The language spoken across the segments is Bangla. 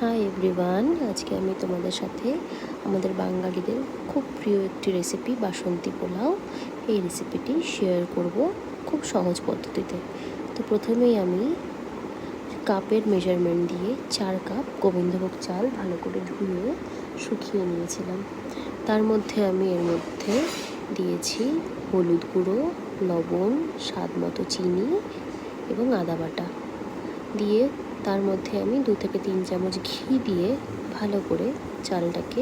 হাই এভরিওয়ান, আজকে আমি তোমাদের সাথে আমাদের বাঙালিদের খুব প্রিয় একটি রেসিপি বাসন্তী পোলাও এই রেসিপিটি শেয়ার করব খুব সহজ পদ্ধতিতে। তো প্রথমেই আমি কাপের মেজারমেন্ট দিয়ে 4 কাপ গোবিন্দভোগ চাল ভালো করে ধুয়ে শুকিয়ে নিয়েছিলাম। তার মধ্যে আমি এর মধ্যে দিয়েছি হলুদ গুঁড়ো, লবণ, স্বাদ মতো চিনি এবং আদা বাটা দিয়ে তার মধ্যে আমি 2 থেকে 3 চামচ ঘি দিয়ে ভালো করে চালটাকে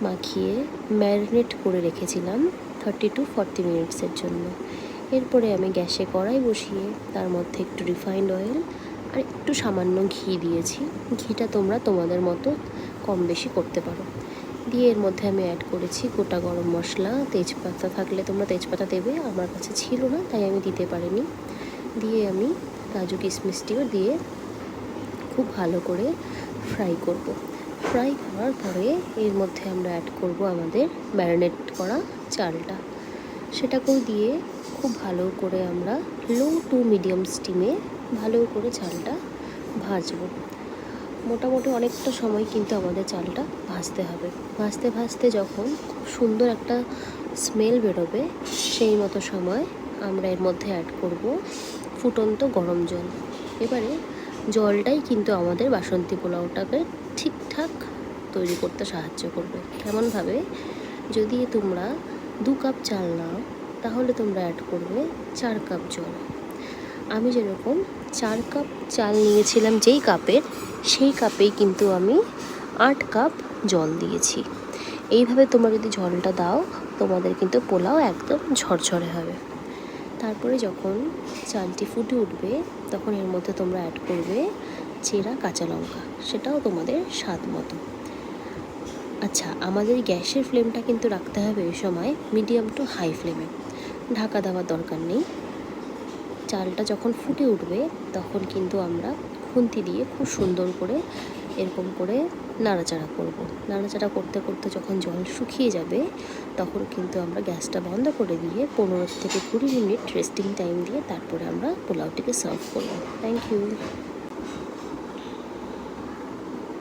মাখিয়ে ম্যারিনেট করে রেখেছিলাম 30 to 40 মিনিটসের জন্য। এরপরে আমি গ্যাসে কড়াই বসিয়ে তার মধ্যে একটু রিফাইন্ড অয়েল আর একটু সামান্য ঘি দিয়েছি। ঘিটা তোমরা তোমাদের মতো কম বেশি করতে পারো। দিয়ে এর মধ্যে আমি অ্যাড করেছি গোটা গরম মশলা, তেজপাতা থাকলে তোমরা তেজপাতা দেবে, আমার কাছে ছিল না তাই আমি দিতে পারিনি। দিয়ে আমি কাজু কিশমিশটিও দিয়ে খুব ভালো করে ফ্রাই করব। ফ্রাই করার পরে এর মধ্যে আমরা অ্যাড করব আমাদের ম্যারিনেট করা চালটা। সেটাকেও দিয়ে খুব ভালো করে আমরা লো টু মিডিয়াম স্টিমে ভালো করে চালটা ভাজবো। মোটামুটি অনেকটা সময় কিন্তু আমাদের চালটা ভাজতে হবে। ভাজতে ভাজতে যখন খুব সুন্দর একটা স্মেল বেরোবে সেই মতো সময় আমরা এর মধ্যে অ্যাড করব ফুটন্ত গরম জল। এবারে জলটাই কিন্তু আমাদের বাসন্তী পোলাওটাকে ঠিকঠাক তৈরি করতে সাহায্য করবে। কেমনভাবে, যদি তোমরা 2 কাপ চাল নাও তাহলে তোমরা অ্যাড করবে 4 কাপ জল। আমি যেরকম 4 কাপ চাল নিয়েছিলাম যেই কাপের, সেই কাপেই কিন্তু আমি 8 কাপ জল দিয়েছি। এইভাবে তোমরা যদি জলটা দাও তোমাদের কিন্তু পোলাও একদম ঝরঝরে হবে। তারপরে যখন চালটি ফুটে উঠবে তখন এর মধ্যে তোমরা অ্যাড করবে চেরা কাঁচা লঙ্কা, সেটাও তোমাদের স্বাদ মতো। আচ্ছা, আমাদের গ্যাসের ফ্লেমটা কিন্তু রাখতে হবে এই সময় মিডিয়াম টু হাই ফ্লেমে, ঢাকা দেওয়ার দরকার নেই। চালটা যখন ফুটে উঠবে তখন কিন্তু আমরা খুন্তি দিয়ে খুব সুন্দর করে এরকম করে নাড়াচাড়া করব। নাড়াচাড়া করতে করতে যখন জল শুকিয়ে যাবে তখন কিন্তু আমরা গ্যাসটা বন্ধ করে দিয়ে 15 থেকে 20 মিনিট রেস্টিং টাইম দিয়ে তারপরে আমরা পোলাওটিকে সার্ভ করব। Thank you.